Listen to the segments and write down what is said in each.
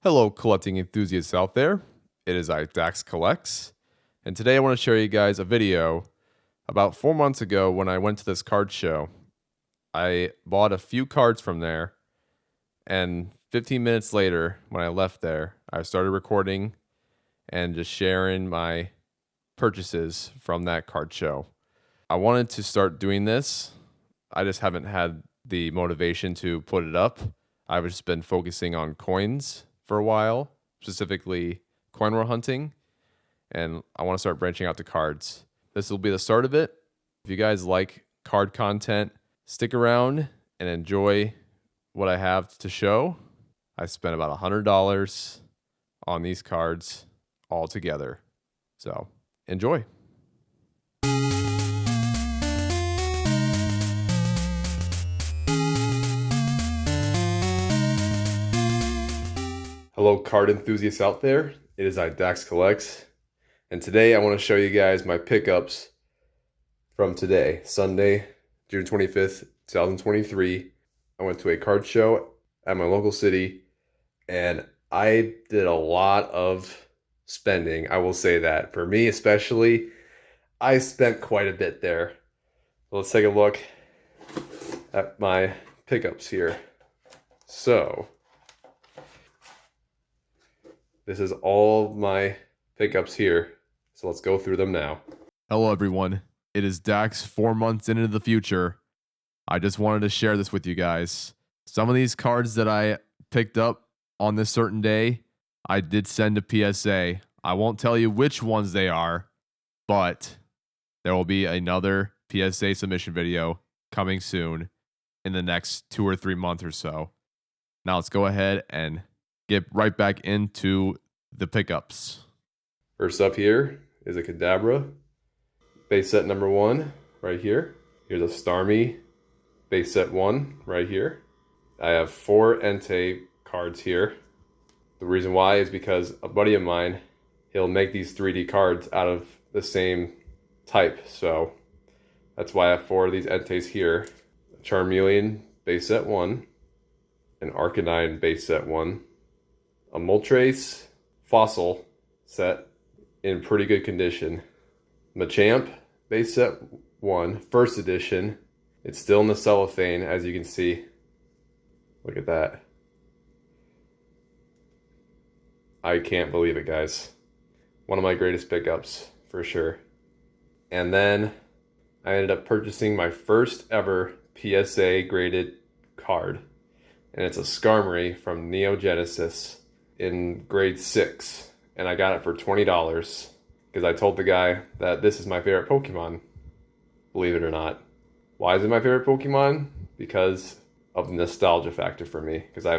Hello, collecting enthusiasts out there. It is I, Dax Collects, and today I want to show you guys a video about 4 months ago when I went to this card show. I bought a few cards from there, and 15 minutes later, when I left there, I started recording and just sharing my purchases from that card show. I wanted to start doing this. I just haven't had the motivation to put it up. I've just been focusing on coins for a while, specifically coin war hunting, and I want to start branching out to cards. This will be the start of it. If you guys like card content, stick around and enjoy what I have to show. I spent about $100 on these cards all together. So enjoy. Hello, card enthusiasts out there. It is I, Dax Collects, and today I want to show you guys my pickups from today, Sunday, June 25th, 2023. I went to a card show at my local city, and I did a lot of spending. I will say that. For me especially, I spent quite a bit there. Let's take a look at my pickups here. So this is all my pickups here. So let's go through them now. Hello, everyone. It is Dax 4 months into the future. I just wanted to share this with you guys. Some of these cards that I picked up on this certain day, I did send to PSA. I won't tell you which ones they are, but there will be another PSA submission video coming soon in the next 2 or 3 months or so. Now let's go ahead and get right back into the pickups. First up here is a Kadabra base set number 1 right here. Here's a Starmie base set 1 right here. I have 4 Entei cards here. The reason why is because a buddy of mine, he'll make these 3D cards out of the same type. So that's why I have 4 of these Enteis here. A Charmeleon base set 1, an Arcanine base set 1, a Moltres fossil set in pretty good condition, Machamp base set 1, first edition. It's still in the cellophane, as you can see. Look at that. I can't believe it, guys. One of my greatest pickups, for sure. And then I ended up purchasing my first ever PSA graded card. And it's a Skarmory from Neo Genesis in grade 6. And I got it for $20 because I told the guy that this is my favorite Pokemon. Believe it or not. Why is it my favorite Pokemon? Because of the nostalgia factor for me. Because I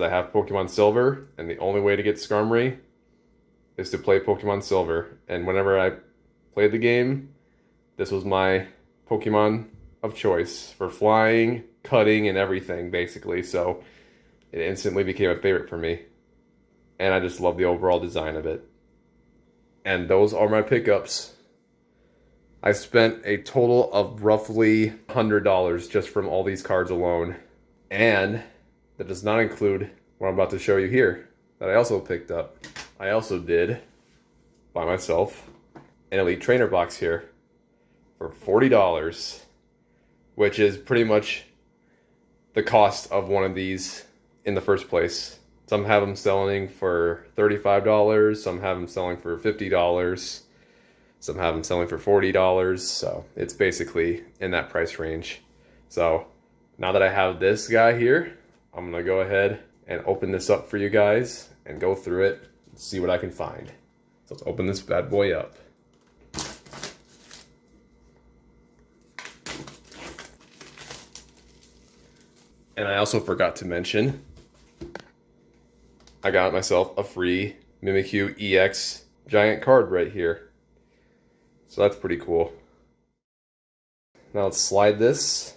have Pokemon Silver, and the only way to get Skarmory is to play Pokemon Silver. And whenever I played the game, this was my Pokemon of choice for flying, cutting, and everything, basically. So it instantly became a favorite for me. And I just love the overall design of it. And those are my pickups. I spent a total of roughly $100 just from all these cards alone. And that does not include what I'm about to show you here that I also picked up. I also did, by myself, an Elite Trainer box here for $40, which is pretty much the cost of one of these in the first place. Some have them selling for $35, some have them selling for $50, some have them selling for $40, so it's basically in that price range. So now that I have this guy here, I'm gonna go ahead and open this up for you guys and go through it and see what I can find. So let's open this bad boy up. And I also forgot to mention, I got myself a free Mimikyu EX giant card right here. So that's pretty cool. Now let's slide this.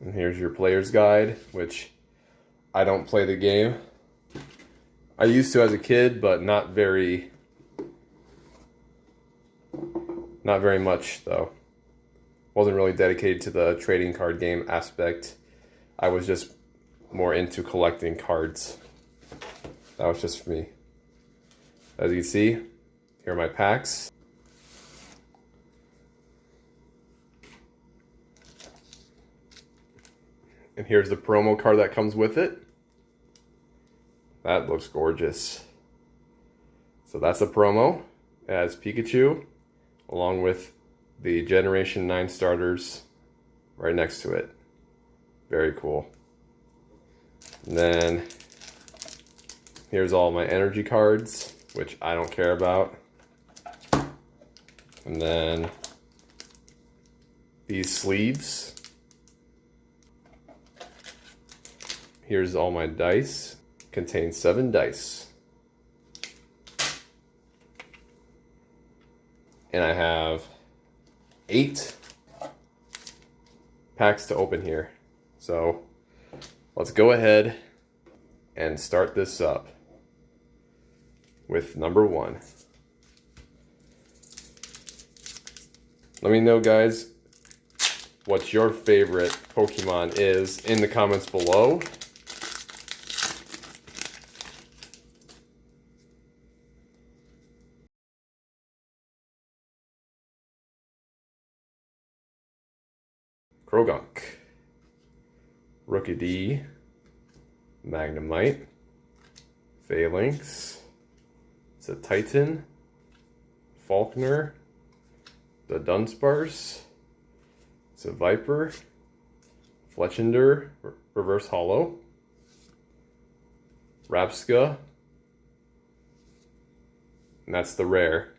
And here's your player's guide, which I don't play the game. I used to as a kid, but not very much though. Wasn't really dedicated to the trading card game aspect. I was just more into collecting cards. That was just for me. As you can see, here are my packs. And here's the promo card that comes with it. That looks gorgeous. So that's a promo. It has Pikachu, along with the Generation 9 starters right next to it. Very cool. And then here's all my energy cards, which I don't care about. And then these sleeves. Here's all my dice. Contains 7 dice. And I have 8 packs to open here. So let's go ahead and start this up with number 1. Let me know, guys, what your favorite Pokemon is in the comments below. Krogunk, Rookidee, Magnemite, Phalanx, it's a Titan, Falkner, the Dunsparce, it's a Viper, Fletchinder, Reverse Hollow, Rapska, and that's the rare,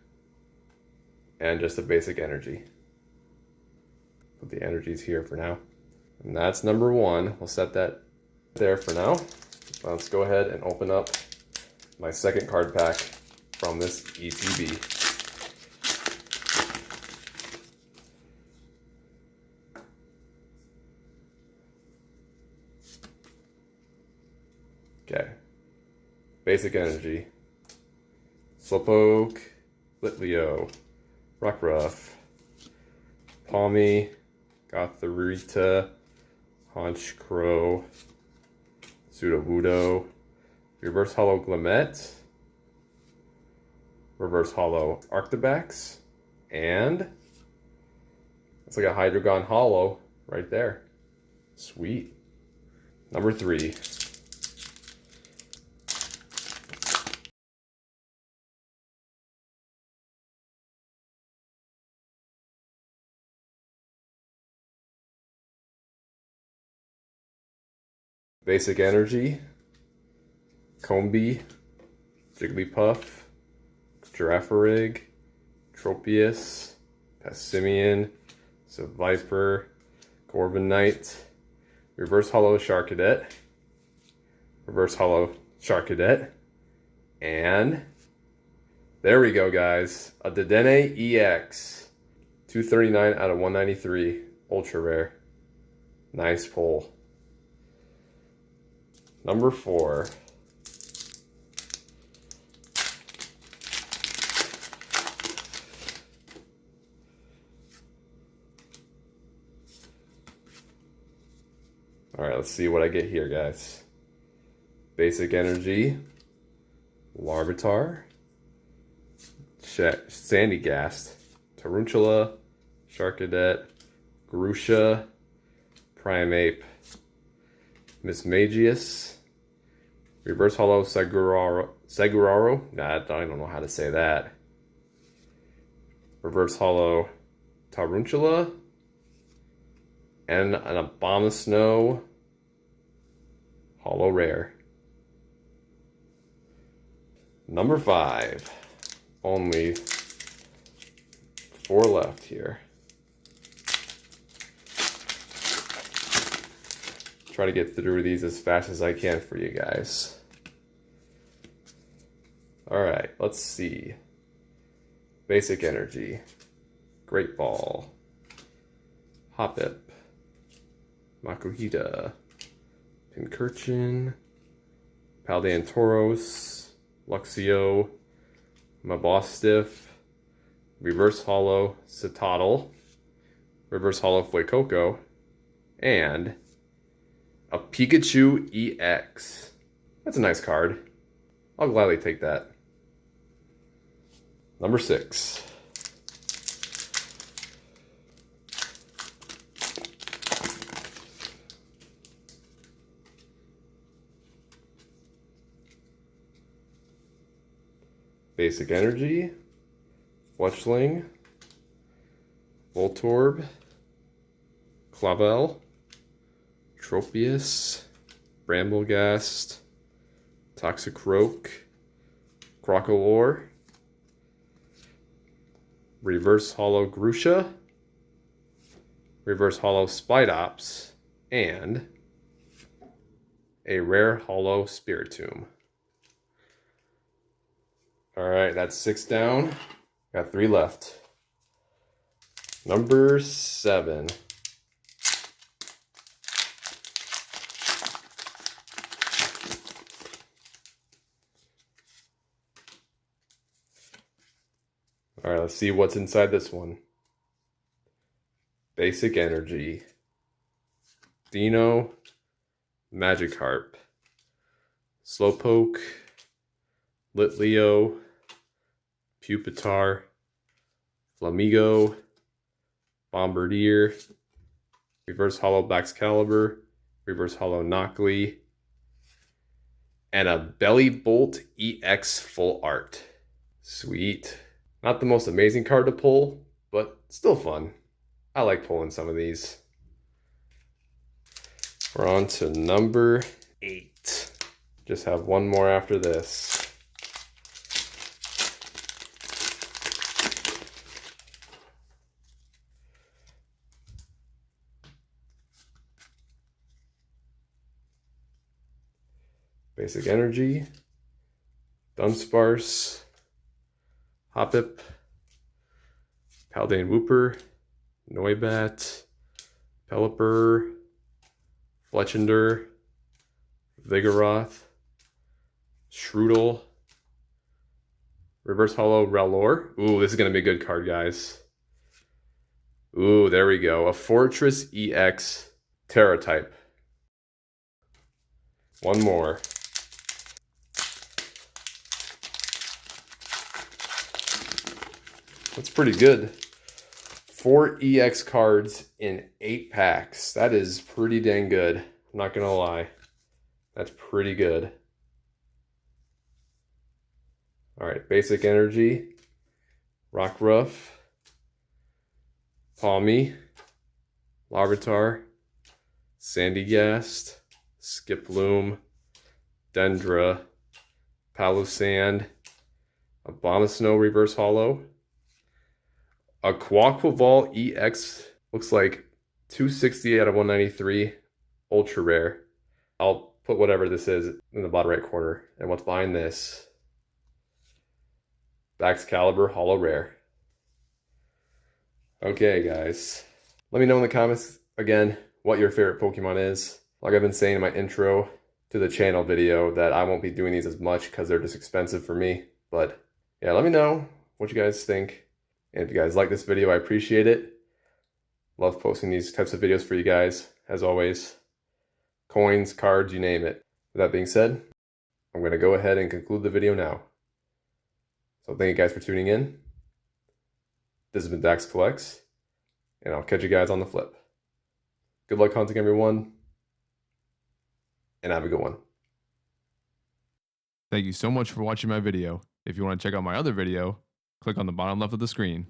and just a basic energy. Put the energies here for now. And that's number 1. We'll set that there for now. Let's go ahead and open up my second card pack from this ETB. Okay. Basic energy. Slowpoke, Litleo, Rockruff, Palmy, Gothorita, Honchkrow, Sudowoodo, Reverse Hollow Glammet, Reverse Hollow Arctibax, and it's like a Hydreigon Hollow right there. Sweet. Number 3. Basic energy, Combee, Jigglypuff, Girafarig, Tropius, Passimian, Viper, Corviknight, Reverse Hollow Charcadet, Reverse Hollow Charcadet, and there we go, guys. A Dedenne EX, 239 out of 193, ultra rare. Nice pull. Number 4. Alright, let's see what I get here, guys. Basic energy, Larvitar, Sandygast, Tarantula, Charcadet, Grusha, Primeape, Mismagius, Reverse Hollow Seguraro. Nah, I don't know how to say that. Reverse Hollow Tarantula, and an Abomasnow Hollow Rare. Number 5. Only 4 left here. Try to get through these as fast as I can for you guys. Alright, let's see. Basic energy. Great Ball. Hoppip. Makuhita. Pincurchin. Paldea Tauros. Luxio. Mabostiff. Reverse Hollow Citadel. Reverse Hollow Fuecoco. And A Pikachu EX. That's a nice card. I'll gladly take that. Number 6. Basic Energy, Fletchling, Voltorb, Clavel, Tropius, Bramblegast, Toxicroak, Crocolore, Reverse Hollow Grusha, Reverse Hollow Spidops, and a Rare Hollow Spiritomb. Alright, that's 6 down. Got 3 left. Number 7. Alright, let's see what's inside this one. Basic Energy. Dino. Magikarp. Slowpoke. Litleo. Pupitar. Flamigo. Bombardier. Reverse Hollow Baxcalibur. Reverse Hollow Knockley. And a Bellybolt EX Full Art. Sweet. Not the most amazing card to pull, but still fun. I like pulling some of these. We're on to number 8. Just have one more after this. Basic Energy, Dunsparce, Hoppip, Paldea Wooper, Noibat, Pelipper, Fletchinder, Vigoroth, Shroodle, Reverse Hollow Ralor. Ooh, this is going to be a good card, guys. Ooh, there we go. A Fortress EX Terra type. One more. That's pretty good. 4 EX cards in 8 packs. That is pretty dang good. I'm not gonna lie. That's pretty good. Alright, Basic Energy. Rockruff. Palmy. Larvitar. Sandygast. Skiploom. Dendra. Palossand. Abomasnow Reverse Hollow. A Quaquaval EX, looks like 260 out of 193, ultra rare. I'll put whatever this is in the bottom right corner. And what's behind this? Baxcalibur Hollow Rare. Okay, guys. Let me know in the comments, again, what your favorite Pokemon is. Like I've been saying in my intro to the channel video, that I won't be doing these as much because they're just expensive for me. But yeah, let me know what you guys think. And if you guys like this video, I appreciate it. Love posting these types of videos for you guys, as always. Coins, cards, you name it. With that being said, I'm going to go ahead and conclude the video now. So thank you guys for tuning in. This has been Dax Collects, and I'll catch you guys on the flip. Good luck hunting, everyone, and have a good one. Thank you so much for watching my video. If you want to check out my other video, click on the bottom left of the screen.